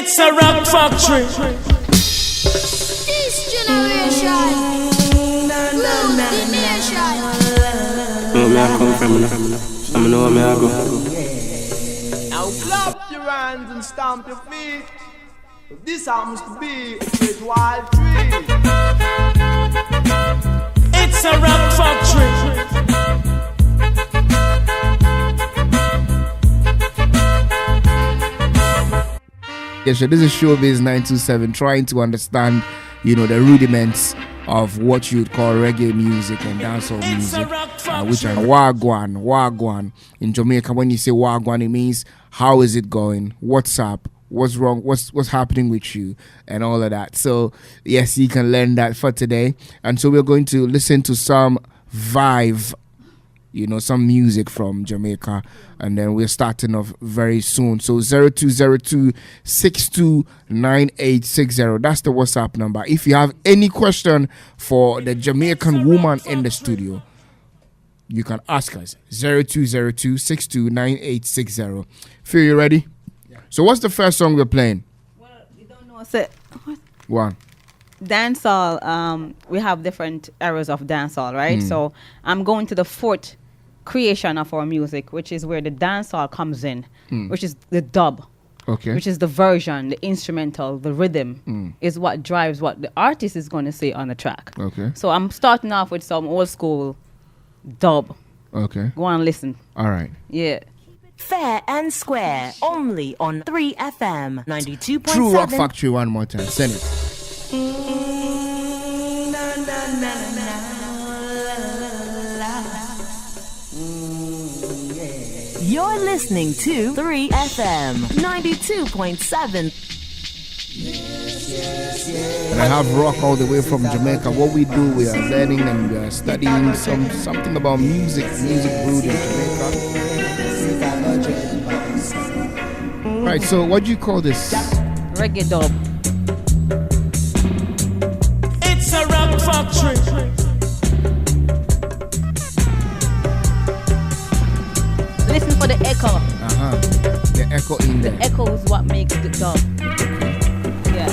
It's a rock factory. This generation rules the nation. Know where I come from, I know where I go. Now clap your hands and stamp your feet. This happens to be a great wild tree. It's a rock factory. Yes, sure. This is Showbiz 927, trying to understand, the rudiments of what you'd call reggae music and dancehall music, which are wagwan. In Jamaica, when you say wagwan, it means how is it going? What's up? What's wrong? What's happening with you? And all of that. So, yes, you can learn that for today. And so we're going to listen to some vibe, some music from Jamaica, and then we're starting off very soon. So 0202-629860, that's the WhatsApp number. If you have any question for the Jamaican woman in the studio, you can ask us. 0202-629860. Feel you ready? Yeah. So what's the first song we're playing? Well, we don't know. So, one. Dancehall, we have different eras of dancehall, right? So I'm going to the fourth creation of our music, which is where the dancehall comes in, which is the dub, which is the version, the instrumental, the rhythm is what drives what the artist is going to say on the track. Okay. So I'm starting off with some old school dub. Okay. Go on, listen. All right. Yeah. Fair and square, only on 3FM 92.7. True Rock Factory one more time. Send it. You're listening to 3FM 92.7. And I have rock all the way from Jamaica. What we do, we are learning and we are studying something about music brewed in Jamaica. Right, so what do you call this? Reggae dub. It's a rock factory. Listen for the echo. The echo in there. The echo is what makes the dub. Yeah.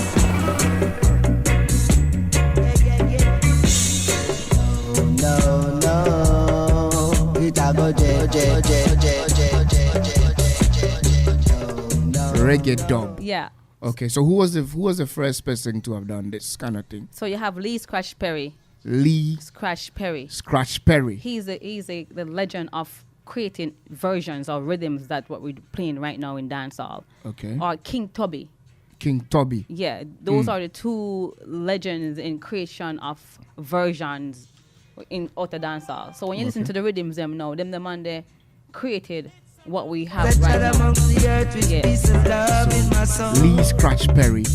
Reggae dub. Yeah. Okay, so who was the first person to have done this kind of thing? So you have Lee Scratch Perry. Scratch Perry. He's the legend of creating versions or rhythms that what we're playing right now in dancehall. Okay. Or King Tubby. Yeah, those are the two legends in creation of versions in outer dancehall. So when you listen to the rhythms them now, them man they created what we have right now. Yeah. So, Lee Scratch Perry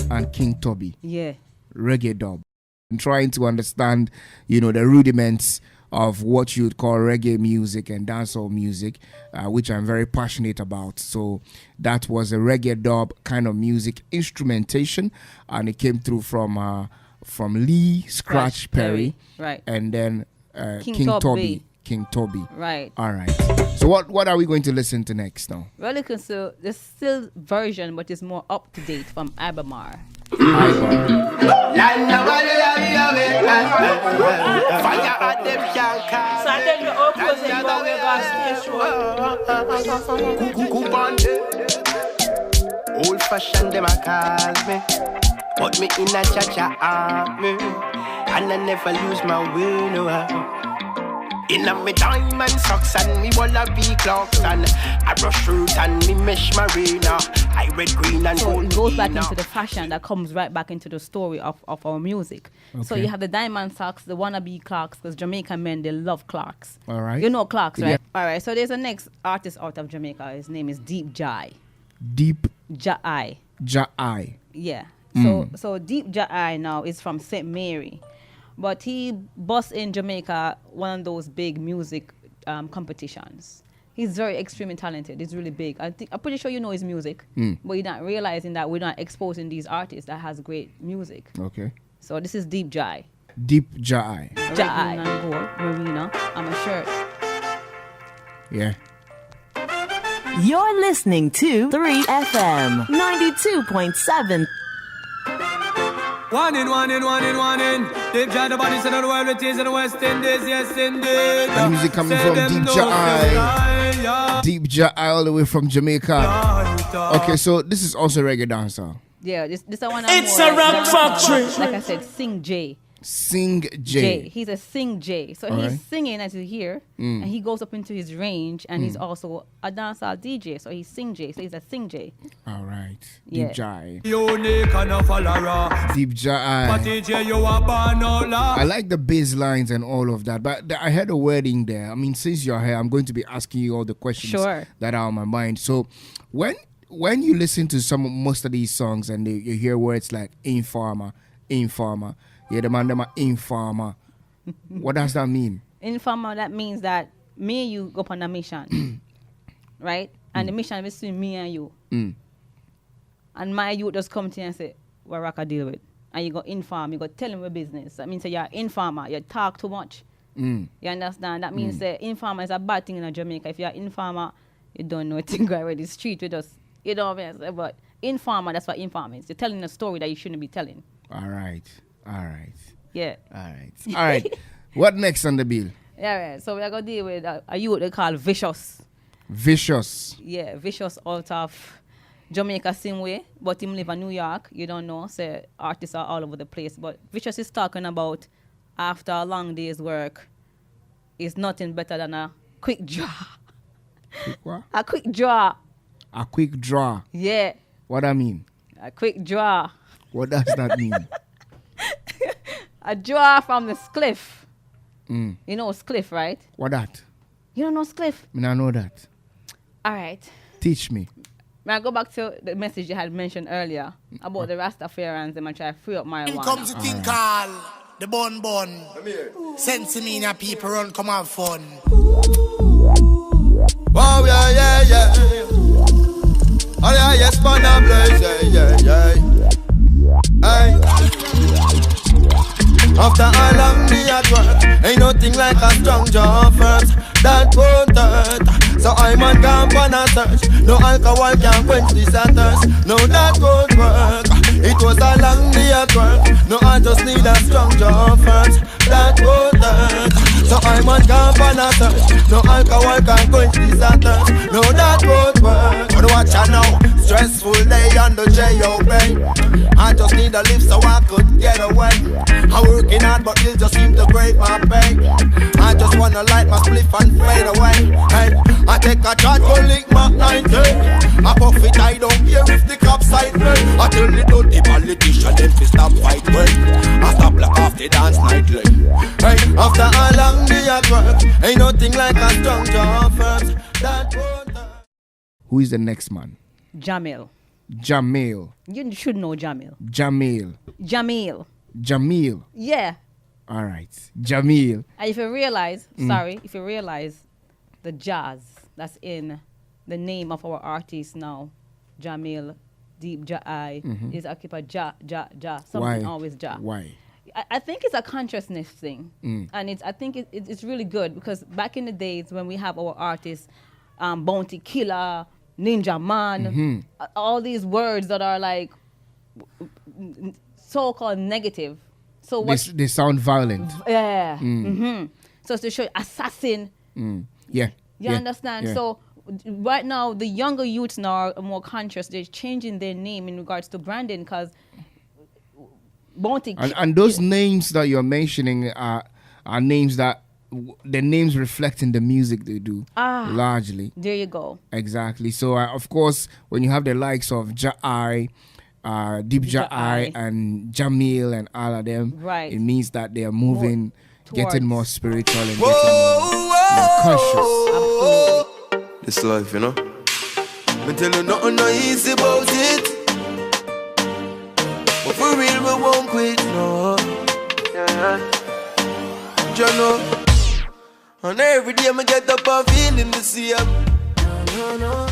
and King Tubby. Yeah. Reggae dub. I'm trying to understand, the rudiments of what you'd call reggae music and dancehall music, which I'm very passionate about. So that was a reggae dub kind of music instrumentation, and it came through from Lee Scratch Perry, right, and then King Tubby. Right. All right. So what are we going to listen to next now? Well, listen to the still version, but it's more up to date from Ibamar. Old fashioned them a call me, put me in a cha-cha army, and I never lose my will no how. In a me diamond socks and me wallaby clocks and I brush root and me mesh marina. I red, green and so gold. It goes back into the fashion that comes right back into the story of our music. Okay. So you have the diamond socks, the wannabe Clarks, because Jamaican men, they love Clarks. All right. You know Clarks, right? Yeah. All right. So there's a next artist out of Jamaica. His name is Deep Jai. Deep Jai. Jai. Yeah. So Deep Jai now is from St. Mary. But he busts in Jamaica one of those big music competitions. He's very extremely talented. He's really big. I'm pretty sure you know his music, but you're not realizing that we're not exposing these artists that has great music. Okay. So this is Deep Jai. Deep Jai. Jai. Marina. I'm a shirt. Yeah. You're listening to 3FM 92.7. One in. They've tried the bodies in the world, it is in the West Indies, yes indeed. The music coming from Deep Jai. Deep Jai all the way from Jamaica. Okay, so this is also reggae dancehall. Yeah, this I want. It's a rock factory. Like I said, Sing J. Sing J. He's a Sing J. So All he's right. singing as you hear, and he goes up into his range, and he's also a dancehall DJ. So he's Sing J. So he's a Sing J. All right. Yeah. Deep Jai. Unique and a follower. Deep Jai. But DJ, you are born out loud. I like the bass lines and all of that, but I had a wording there. I mean, since you're here, I'm going to be asking you all the questions that are on my mind. So when you listen to most of these songs and you hear words like informer, yeah, the man them are informer. What does that mean? Informer, that means that me and you go on a mission, right? And the mission is between me and you. And my youth just come to you and say, what rock I deal with? And you go inform, you go tell him your business. That means that you're informer, you talk too much. You understand? That means that informer is a bad thing in Jamaica. If you're informer, you don't know a thing already. The street with us, you know what I mean? But informer, that's what informer is. You're telling a story that you shouldn't be telling. All right. Yeah. All right. What next on the bill? Yeah, right. So we're going to deal with a youth they call Vicious. Vicious. Yeah, Vicious out of Jamaica same way, but him live in New York. You don't know, so artists are all over the place. But Vicious is talking about after a long day's work, it's nothing better than a quick draw. Quick what? A quick draw. A quick draw. Yeah. What I mean? A quick draw. What does that mean? A draw from the spliff. You know spliff, right? What that? You don't know spliff? I know that. All right. Teach me. When I go back to the message you had mentioned earlier about the Rastafarians, them and try to free up marijuana. Here comes the thing called the bun. Sense me in people run, come have fun. Wow, yeah. Oh, yeah, yes, man, I'm blaze, yeah. Hey. After a long day at work, ain't nothing like a strong jaw first. That won't hurt. So I'm on camp on a search. No alcohol can quench this thirst. No, that won't work. It was a long day at work. No, I just need a strong jaw first. That won't hurt. So I'm on camp on a search. No alcohol can quench this thirst. No, that won't work. But watch out now. Stressful day on the J.O.B. I just need a lift so I could get away. I'm working hard but it just seem to break my pay. I just wanna light my spliff and fade away. Hey, I take a shot, go lick my 90. I puff it, I don't care if the cops sight me. I tell the dirty politician them to stop fight way. I stop like off the dance nightly. Hey, after a long day at work, ain't nothing like a strong jaw first. That won't. Who is the next man? Jamil. You should know Jamil. Jamil. Yeah. All right. Jamil. And if you realize, the jazz that's in the name of our artist now, Jamil Deep Jai, is occupied ja. Something Why? Always ja. Why? I think it's a consciousness thing. And I think it's really good because back in the days when we have our artists, Bounty Killer, Ninja Man, all these words that are like so-called negative. So they sound violent. Yeah. So it's to show assassin. Yeah. You understand? Yeah. So right now, the younger youths now are more conscious. They're changing their name in regards to branding because and those names that you're mentioning are names that the names reflecting the music they do largely. There you go. Exactly. So of course, when you have the likes of Jai, Deep Jai, and Jamil and all of them, right, it means that they are moving, getting more spiritual and getting more conscious. Absolutely. This life, you know. Me tell you nothing no easy about it. But for real, we won't quit, no. You know. And every day I get up and feeling the same. No.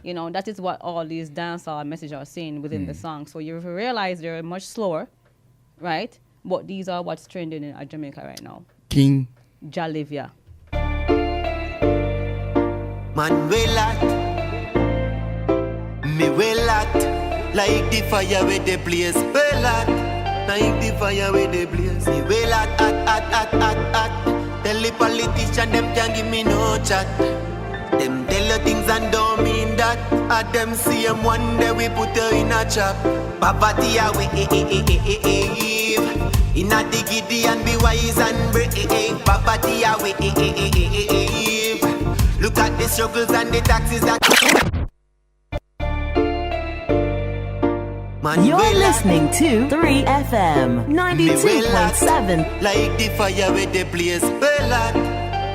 You know, that is what all these dancehall messages are saying within the song. So you realize they're much slower, right? But these are what's trending in Jamaica right now. King Jalivia. Manuela Me well hot, like the fire with the blaze. Well hot, like the fire with the blaze. Me well hot, hot. Tell the politician them can't give me no chat. Them tell you things and don't mean that. At them see them one day we put her in a trap. Poverty away, in a diggity and be wise and brave. Poverty away, look at the struggles and the taxes that. Man, you're listening to 3FM 92.7. Like the fire with the blaze. Well hot,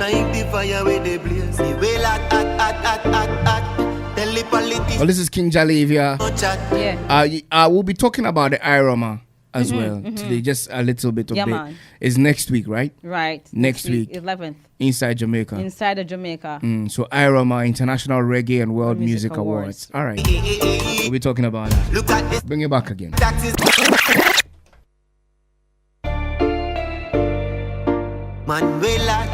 like the fire with the blaze. Well hot. Tell the politician. Well, this is King Jalivia. Yeah. We'll be talking about the Iroma as well today. Just a little bit of it. Man. It's next week, right? Right. Next week. 11th. Inside Jamaica. Inside of Jamaica. So Iroma, International Reggae and World Music Awards. All right. We'll be talking about that. Look at this. Bring it back again. Man, well hot.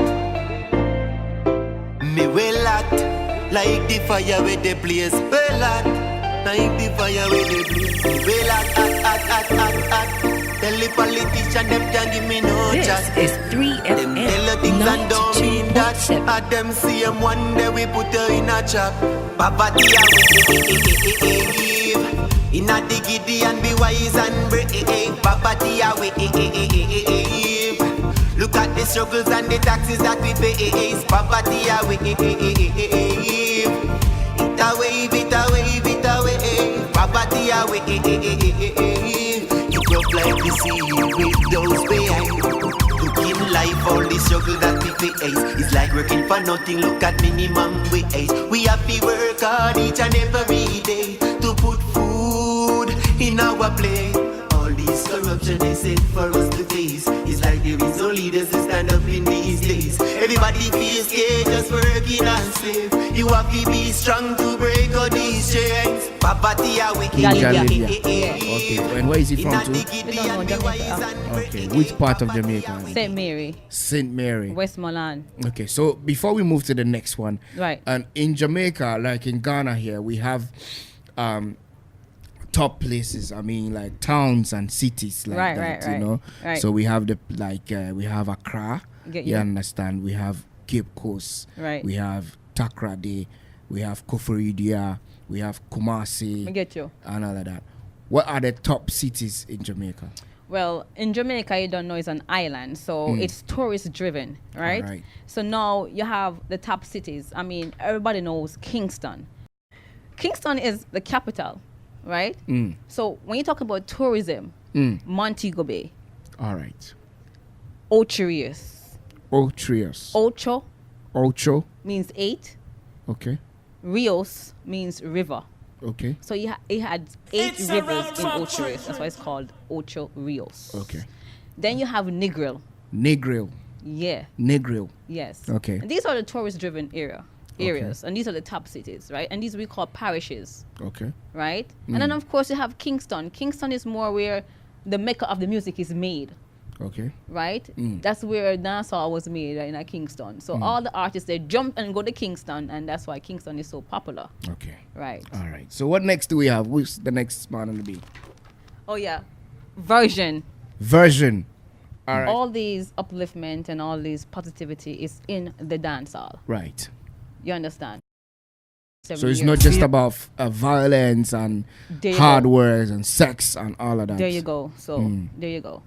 Me well hot. Like the fire with the blaze. Well hot. Like the fire with the blaze. Well hot. Tell the politician them can't give me no chat. This is 3FM. Them tell the things and don't mean that. At them see them one day we put her in a trap. Poverty away, in a diggity and be wise and brave. Poverty away, look at the struggles and the taxes that we pay. Poverty away, it away. Poverty away. You grow like the sea with those behind. In life, all the struggle that we face is like working for nothing. Look at minimum wage. We have to work hard each and every day to put food in our plate. All this corruption they said for us to face is like there is no leaders to stand up in these days. Everybody feels scared just working and slave. You have to be strong to break all these chains. Poverty away. Okay, and where is he from too? We don't know Jamaica. Okay, which part of Jamaica? St. Mary. St. Mary. Westmoreland. Okay, so before we move to the next one, Right. And in Jamaica, like in Ghana here, we have top places. I mean, like towns and cities like that. You know. Right. So we have we have Accra. Get You you. understand? We have Cape Coast. Right. We have Takrady. We have Koforidia. We have Kumasi. I get you. And all of that. What are the top cities in Jamaica? Well, in Jamaica, you don't know, it's an island, so it's tourist driven, right? Alright. So now you have the top cities. I mean, everybody knows Kingston. Kingston is the capital, right? So when you talk about tourism, Montego Bay, All right. Ocherius. Ocho. Means 8. Okay. Rios means river. Okay. So it had 8 It's a rivers rock in factory. Ocherius. That's why it's called Ocho Rios. Okay. Then you have Negril. Negril. Yeah. Negril. Yes. Okay. And these are the tourist-driven areas, and these are the top cities, right? And these we call parishes, Okay. right? And then of course you have Kingston. Kingston is more where the mecca of the music is made, Okay. right? That's where dancehall was made, right, in Kingston. So all the artists, they jump and go to Kingston, and that's why Kingston is so popular, Okay. right? All right. So what next do we have? Who's the next man on the beat? Oh yeah, version. All right. All these upliftment and all these positivity is in the dancehall. Right. You understand? So it's not just about violence and There you hard go. words and sex and all of that. There you go. So there you go.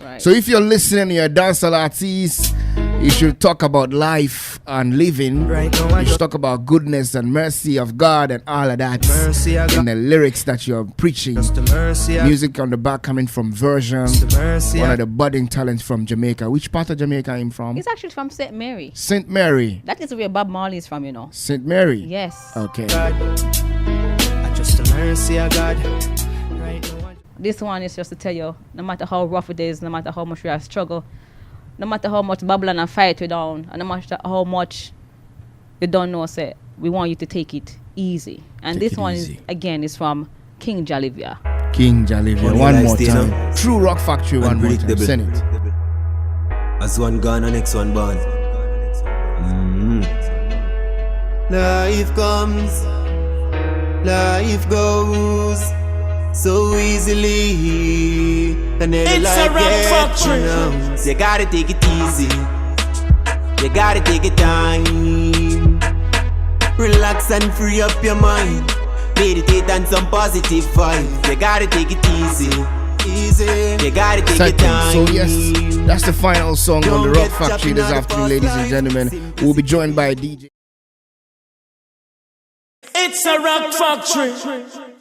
Right. So if you're listening, you're a dancehall artist, you should talk about life and living. You should talk about goodness and mercy of God and all of that in the lyrics that you're preaching. Music on the back coming from Version, one of the budding talents from Jamaica. Which part of Jamaica are you from? It's actually from St. Mary. St. Mary. That is where Bob Marley is from, you know. St. Mary. Yes. Okay. Just the mercy of God. This one is just to tell you, no matter how rough it is, no matter how much we have struggle, no matter how much Babylon and fight we down, and no matter how much you don't know, say, we want you to take it easy. And Take this it one easy. is, again, is from King Jalivia. King Jalivia. Only One more lifestyle, time. True Rock Factory. One more time. Unpredictable. Send it. As one gone and next one born. Life comes Life goes so easily, and every It's a life rock gets factory. pronounced. You gotta take it easy. You gotta take your time. Relax and free up your mind. Meditate on some positive vibes. You gotta take it easy. You gotta take your time. So yes, that's the final song on the Rock Factory this afternoon, ladies and gentlemen. We'll be joined by DJ. It's a rock factory.